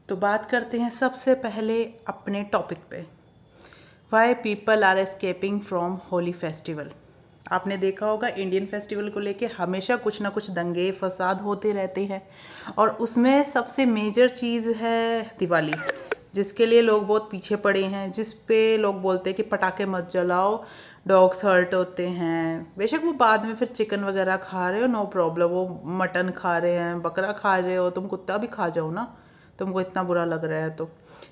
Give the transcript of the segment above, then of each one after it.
तो बात करते हैं सबसे पहले अपने टॉपिक पे, why people are escaping from Holi festival. आपने देखा होगा इंडियन फेस्टिवल को लेके हमेशा कुछ ना कुछ दंगे फसाद होते रहते हैं, और उसमें सबसे मेजर चीज़ है दिवाली, जिसके लिए लोग बहुत पीछे पड़े हैं, जिस पे लोग बोलते हैं कि पटाखे मत जलाओ, डॉग्स हर्ट होते हैं। बेशक वो बाद में फिर चिकन वगैरह खा रहे हो, नो प्रॉब्लम, वो मटन खा रहे हैं, बकरा खा रहे हो, तुम कुत्ता भी खा जाओ ना, तुमको इतना बुरा लग रहा है तो।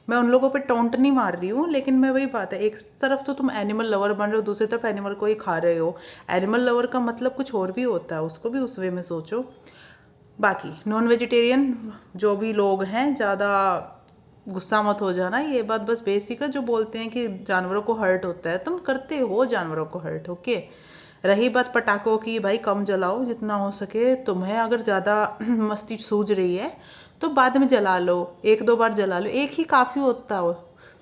मैं उन लोगों पे टोंट नहीं मार रही हूँ, लेकिन मैं वही बात है, एक तरफ तो तुम एनिमल लवर बन रहे हो, दूसरी तरफ एनिमल को ही खा रहे हो। एनिमल लवर का मतलब कुछ और भी होता है, उसको भी उस वे में सोचो। बाकी नॉन वेजिटेरियन जो भी लोग हैं, ज़्यादा गुस्सा मत हो जाना, ये बात बस बेसिक है। जो बोलते हैं कि जानवरों को हर्ट होता है, तुम करते हो जानवरों को हर्ट, ओके। रही बात पटाखों की, भाई कम जलाओ जितना हो सके। तुम्हें अगर ज़्यादा मस्ती सूझ रही है तो बाद में जला लो, एक दो बार जला लो, एक ही काफ़ी होता हो।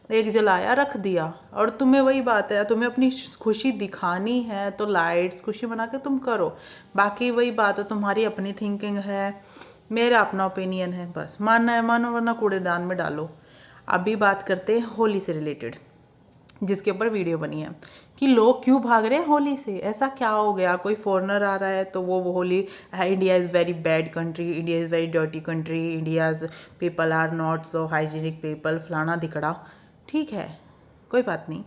एक जलाया रख दिया, और तुम्हें वही बात है, तुम्हें अपनी खुशी दिखानी है तो लाइट्स खुशी बना के तुम करो। बाकी वही बात है, तुम्हारी अपनी थिंकिंग है, मेरा अपना ओपिनियन है, बस मानना है मानो वरना कूड़ेदान में डालो। अभी बात करते हैं होली से रिलेटेड, जिसके ऊपर वीडियो बनी है कि लोग क्यों भाग रहे हैं होली से, ऐसा क्या हो गया। कोई फॉरनर आ रहा है तो वो Holi, India is very bad country, India is very dirty country, India's people are not so hygienic people, फलाना दिखड़ा। ठीक है, कोई बात नहीं।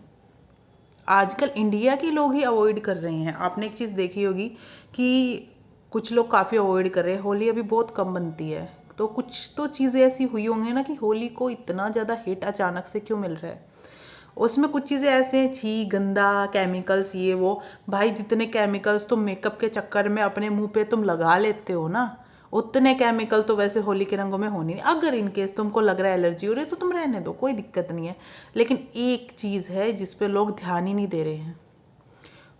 आजकल इंडिया के लोग ही अवॉइड कर रहे हैं। आपने एक चीज़ देखी होगी कि कुछ लोग काफ़ी अवॉइड कर रहे हैं, होली अभी बहुत कम बनती है। तो कुछ तो चीज़ें ऐसी हुई होंगी ना कि होली को इतना ज़्यादा हिट अचानक से क्यों मिल रहा है। उसमें कुछ चीज़ें ऐसे हैं, छी गंदा केमिकल्स ये वो। भाई जितने केमिकल्स तुम मेकअप के चक्कर में अपने मुंह पे तुम लगा लेते हो ना, उतने केमिकल तो वैसे होली के रंगों में होनी नहीं। अगर इनकेस तुमको लग रहा है एलर्जी हो रही है तो तुम रहने दो, कोई दिक्कत नहीं है। लेकिन एक चीज़ है जिस पे लोग ध्यान ही नहीं दे रहे हैं,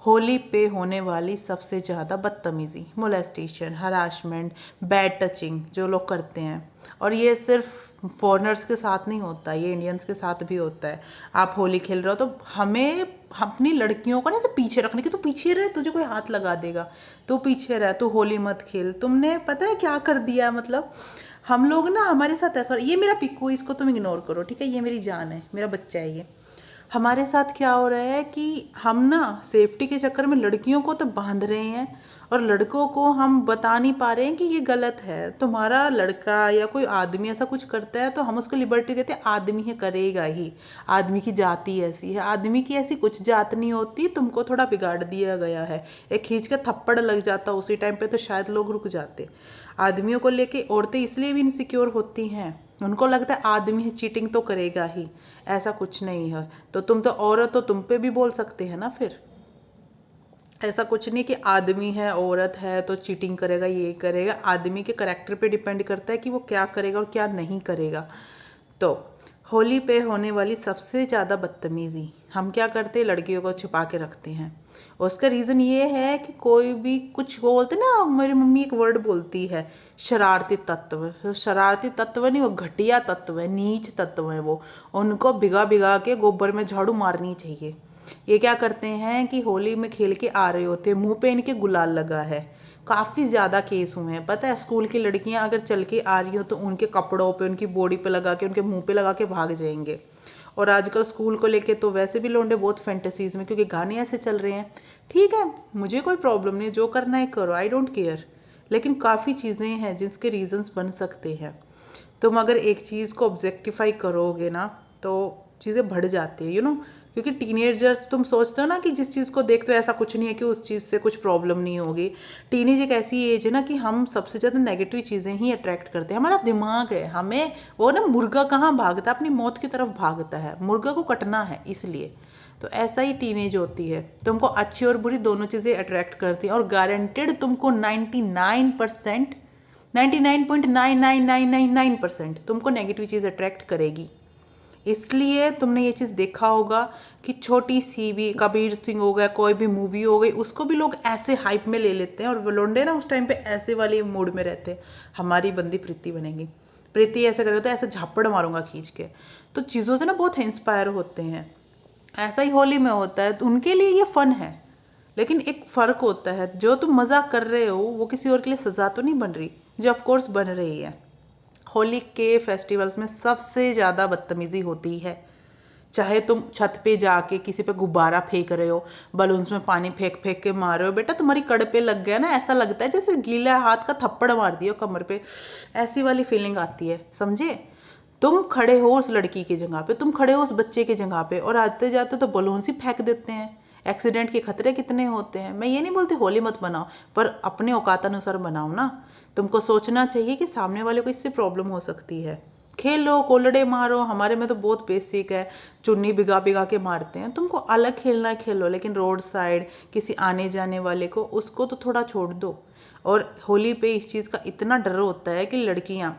होली पे होने वाली सबसे ज़्यादा बदतमीज़ी, मोलेस्टेशन, हरासमेंट, बैड टचिंग जो लोग करते हैं। और ये सिर्फ फॉरेनर्स के साथ नहीं होता, ये इंडियंस के साथ भी होता है। आप होली खेल रहे हो तो हमें अपनी लड़कियों को ना ऐसे पीछे रखने की, तो पीछे रहे, तुझे कोई हाथ लगा देगा तो पीछे रह, तो होली मत खेल। तुमने पता है क्या कर दिया, मतलब हम लोग ना, हमारे साथ ऐसा, ये मेरा पिक्कू, इसको तुम इग्नोर करो, ठीक है, ये मेरी जान है, मेरा बच्चा है ये। हमारे साथ क्या हो रहा है कि हम ना सेफ्टी के चक्कर में लड़कियों को तो बांध रहे हैं, और लड़कों को हम बता नहीं पा रहे हैं कि ये गलत है। तुम्हारा लड़का या कोई आदमी ऐसा कुछ करता है तो हम उसको लिबर्टी देते हैं, आदमी है करेगा ही, आदमी की जाति ऐसी है। आदमी की ऐसी कुछ जात नहीं होती, तुमको थोड़ा बिगाड़ दिया गया है। एक खींच के थप्पड़ लग जाता उसी टाइम पे तो शायद लोग रुक जाते। आदमियों को लेके औरतें इसलिए भी इनसिक्योर होती हैं, उनको लगता है आदमी है चीटिंग तो करेगा ही, ऐसा कुछ नहीं है। तो तुम तो औरत हो, तुम पे भी बोल सकते हैं ना फिर। ऐसा कुछ नहीं कि आदमी है औरत है तो चीटिंग करेगा ये करेगा, आदमी के करैक्टर पे डिपेंड करता है कि वो क्या करेगा और क्या नहीं करेगा। तो होली पे होने वाली सबसे ज़्यादा बदतमीज़ी हम क्या करते हैं, लड़कियों को छिपा के रखते हैं। उसका रीज़न ये है कि कोई भी कुछ, वो बोलते ना, मेरी मम्मी एक वर्ड बोलती है, शरारती तत्व। तो शरारती तत्व नहीं, वो घटिया तत्व है, नीच तत्व है वो। उनको भिगा भिगा के गोबर में झाड़ू मारनी चाहिए। ये क्या करते हैं कि होली में खेल के आ रहे होते हैं, मुंह पे इनके गुलाल लगा है। काफ़ी ज़्यादा केस हुए हैं, पता है। स्कूल की लड़कियां अगर चल के आ रही हो तो उनके कपड़ों पे, उनकी बॉडी पे लगा के, उनके मुंह पे लगा के भाग जाएंगे। और आजकल स्कूल को लेके तो वैसे भी लोंडे बहुत फैंटेसीज में, क्योंकि गाने ऐसे चल रहे हैं। ठीक है, मुझे कोई प्रॉब्लम नहीं, जो करना है करो, आई डोंट केयर। लेकिन काफ़ी चीज़ें हैं जिसके रीजंस बन सकते हैं। तुम अगर एक चीज़ को ऑब्जेक्टिफाई करोगे ना तो चीज़ें बढ़ जाती है, क्योंकि टीनेजर्स, तुम सोचते हो ना कि जिस चीज़ को देखते हो ऐसा कुछ नहीं है कि उस चीज़ से कुछ प्रॉब्लम नहीं होगी। टीनेज एक ऐसी एज है ना कि हम सबसे ज़्यादा नेगेटिव चीज़ें ही अट्रैक्ट करते हैं। हमारा दिमाग है, हमें वो ना, मुर्गा कहाँ भागता है, अपनी मौत की तरफ भागता है, मुर्गा को कटना है इसलिए। तो ऐसा ही टीनेज होती है, तुमको अच्छी और बुरी दोनों चीज़ें अट्रैक्ट करती हैं, और गारंटेड तुमको 99% 99.99999% तुमको नेगेटिव चीज़ अट्रैक्ट करेगी। इसलिए तुमने ये चीज़ देखा होगा कि छोटी सी भी, कबीर सिंह हो गया, कोई भी मूवी हो गई, उसको भी लोग ऐसे हाइप में ले लेते हैं, और वो लोंडे ना उस टाइम पे ऐसे वाले मूड में रहते हैं, हमारी बंदी प्रीति बनेगी, प्रीति ऐसे करे तो ऐसे झापड़ मारूंगा खींच के। तो चीज़ों से ना बहुत इंस्पायर होते हैं। ऐसा ही होली में होता है, तो उनके लिए ये फ़न है। लेकिन एक फ़र्क होता है, जो तुम मज़ाक कर रहे हो वो किसी और के लिए सज़ा तो नहीं बन रही, जो ऑफकोर्स बन रही है। होली के फेस्टिवल्स में सबसे ज़्यादा बदतमीज़ी होती है। चाहे तुम छत पे जाके किसी पे गुब्बारा फेंक रहे हो, बलून्स में पानी फेंक फेंक के मार रहे हो, बेटा तुम्हारी कड़ पे लग गया ना, ऐसा लगता है जैसे गीला हाथ का थप्पड़ मार दिया कमर पे, ऐसी वाली फीलिंग आती है, समझे। तुम खड़े हो उस लड़की की जगह पे, तुम खड़े हो उस बच्चे की जगह पे, और आते जाते तो बलून्स ही फेंक देते हैं। एक्सीडेंट के खतरे कितने होते हैं। मैं ये नहीं बोलती होली मत बनाओ, पर अपने औकात अनुसार बनाओ ना। तुमको सोचना चाहिए कि सामने वाले को इससे प्रॉब्लम हो सकती है। खेलो, कोलड़े मारो, हमारे में तो बहुत बेसिक है, चुन्नी भिगा भिगा के मारते हैं। तुमको अलग खेलना है खेलो, लेकिन रोड साइड किसी आने जाने वाले को, उसको तो थोड़ा छोड़ दो। और होली पे इस चीज़ का इतना डर होता है कि लड़कियाँ,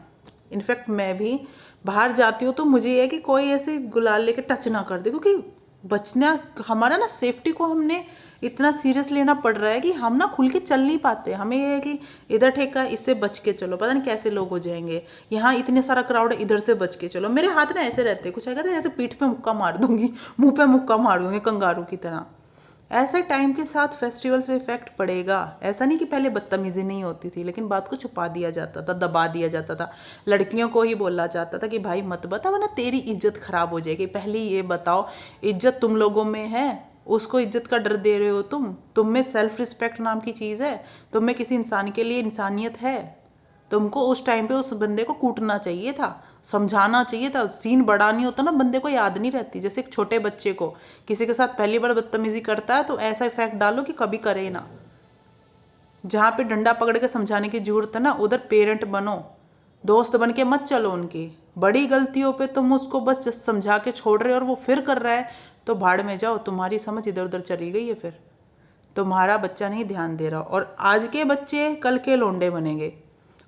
इनफैक्ट मैं भी बाहर जाती हूँ तो मुझे ये है कि कोई ऐसे गुलाल लेके टच ना कर दे, क्योंकि बचना हमारा ना, सेफ्टी को हमने इतना सीरियस लेना पड़ रहा है कि हम ना खुल के चल नहीं पाते। हमें ये है कि इधर ठेका, इससे बच के चलो, पता नहीं कैसे लोग हो जाएंगे, यहाँ इतने सारा क्राउड है, इधर से बच के चलो। मेरे हाथ ना ऐसे रहते हैं, कुछ ऐसा ऐसे पीठ पे मुक्का मार दूंगी, मुंह पे मुक्का मार दूंगी कंगारू की तरह। ऐसे टाइम के साथ फेस्टिवल्स पे इफेक्ट पड़ेगा। ऐसा नहीं कि पहले बदतमीजी नहीं होती थी, लेकिन बात को छुपा दिया जाता था, दबा दिया जाता था। लड़कियों को ही बोला जाता था कि भाई मत बता वरना तेरी इज्जत खराब हो जाएगी। पहले ये बताओ, इज्जत तुम लोगों में है, उसको इज्जत का डर दे रहे हो तुम में सेल्फ रिस्पेक्ट नाम की चीज़ है, तुम में किसी इंसान के लिए इंसानियत है। तुमको उस टाइम पे उस बंदे को कूटना चाहिए था, समझाना चाहिए था। सीन बड़ा नहीं होता ना, बंदे को याद नहीं रहती। जैसे एक छोटे बच्चे को किसी के साथ पहली बार बदतमीजी करता है तो ऐसा इफेक्ट डालो कि कभी करे ना। जहाँ पे डंडा पकड़ के समझाने की जरूरत है ना, उधर पेरेंट बनो, दोस्त बन के मत चलो उनकी। बड़ी गलतियों पे तुम उसको बस जस्ट समझा के छोड़ रहे हो और वो फिर कर रहा है तो भाड़ में जाओ, तुम्हारी समझ इधर उधर चली गई है, फिर तुम्हारा बच्चा नहीं ध्यान दे रहा। और आज के बच्चे कल के लोंडे बनेंगे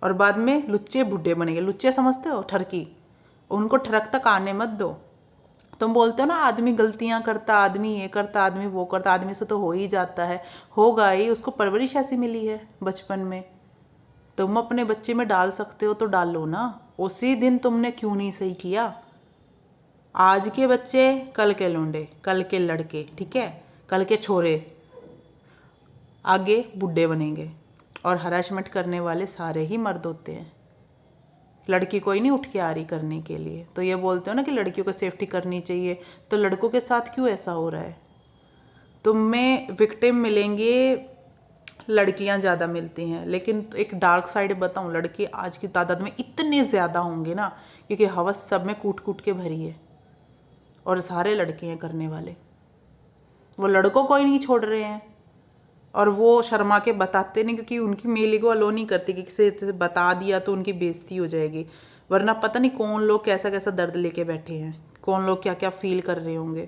और बाद में लुच्चे बुढ़े बनेंगे। लुच्चे समझते हो, ठरकी, उनको ठरक तक आने मत दो। तुम बोलते हो ना आदमी गलतियां करता, आदमी ये करता, आदमी वो करता, आदमी से तो हो ही जाता है, होगा ही, उसको परवरिश ऐसी मिली है बचपन में। तुम अपने बच्चे में डाल सकते हो तो डालो ना, उसी दिन तुमने क्यों नहीं सही किया। आज के बच्चे कल के लोंडे, कल के लड़के, ठीक है, कल के छोरे आगे बुढ़े बनेंगे। और हरासमेंट करने वाले सारे ही मर्द होते हैं, लड़की कोई नहीं उठ के आ रही करने के लिए। तो ये बोलते हो ना कि लड़कियों को सेफ्टी करनी चाहिए, तो लड़कों के साथ क्यों ऐसा हो रहा है। तुम में विक्टिम मिलेंगे, लड़कियां ज़्यादा मिलती हैं, लेकिन एक डार्क साइड बताऊं, लड़के आज की तादाद में इतने ज़्यादा होंगे ना, क्योंकि हवस सब में कूट कूट के भरी है और सारे लड़के हैं करने वाले। वो लड़कों को ही नहीं छोड़ रहे हैं और वो शर्मा के बताते नहीं, क्योंकि उनकी मेल ईगो अलो नहीं करती कि किसी से बता दिया तो उनकी बेइज्जती हो जाएगी। वरना पता नहीं कौन लोग कैसा कैसा दर्द लेके बैठे हैं, कौन लोग क्या क्या फील कर रहे होंगे।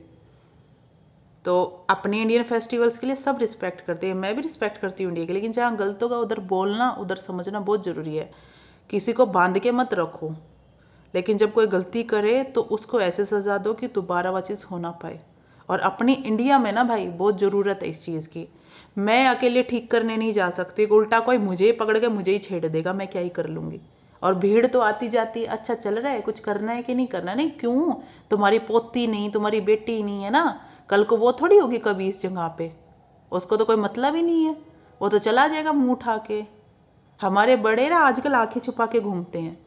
तो अपने इंडियन फेस्टिवल्स के लिए सब रिस्पेक्ट करते हैं, मैं भी रिस्पेक्ट करती हूँ इंडिया की, लेकिन जहाँ गलत होगा उधर बोलना, उधर समझना बहुत ज़रूरी है। किसी को बांध के मत रखो, लेकिन जब कोई गलती करे तो उसको ऐसे सजा दो कि दोबारा वह चीज़ हो ना पाए। और अपनी इंडिया में ना भाई बहुत ज़रूरत है इस चीज़ की। मैं अकेले ठीक करने नहीं जा सकती, उल्टा कोई मुझे पकड़ के मुझे ही छेड़ देगा, मैं क्या ही कर लूँगी। और भीड़ तो आती जाती, अच्छा चल रहा है, कुछ करना है कि नहीं करना, नहीं क्यों, तुम्हारी पोती नहीं, तुम्हारी बेटी नहीं है ना, कल को वो थोड़ी होगी कभी इस जगह पे, उसको तो कोई मतलब ही नहीं है, वो तो चला जाएगा मुँह उठा के। हमारे बड़े ना आजकल आंखें छुपा के घूमते हैं।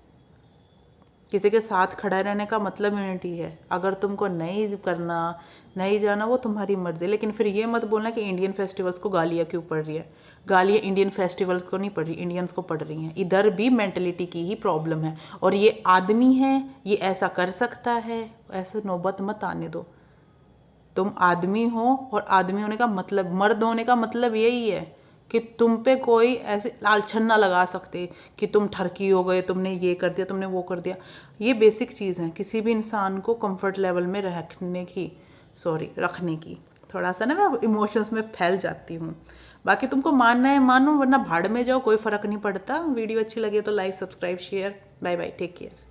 किसी के साथ खड़ा रहने का मतलब यूनिटी है। अगर तुमको नहीं करना, नहीं जाना, वो तुम्हारी मर्जी। लेकिन फिर ये मत बोलना कि इंडियन फेस्टिवल्स को गालियाँ क्यों पड़ रही है। गालियाँ इंडियन फेस्टिवल्स को नहीं पड़ रही, इंडियंस को पड़ रही हैं। इधर भी मेंटलिटी की ही प्रॉब्लम है, और ये आदमी है, ये ऐसा कर सकता है, ऐसे नौबत मत आने दो। तुम आदमी हो, और आदमी होने का मतलब, मर्द होने का मतलब यही है कि तुम पे कोई ऐसे लालछन ना लगा सकते कि तुम ठरकी हो गए, तुमने ये कर दिया, तुमने वो कर दिया। ये बेसिक चीज़ है किसी भी इंसान को कंफर्ट लेवल में रखने की। थोड़ा सा ना मैं इमोशंस में फैल जाती हूँ। बाकी तुमको मानना है मानो, वरना भाड़ में जाओ, कोई फ़र्क नहीं पड़ता। वीडियो अच्छी लगे तो like, subscribe, share. Bye bye, take care.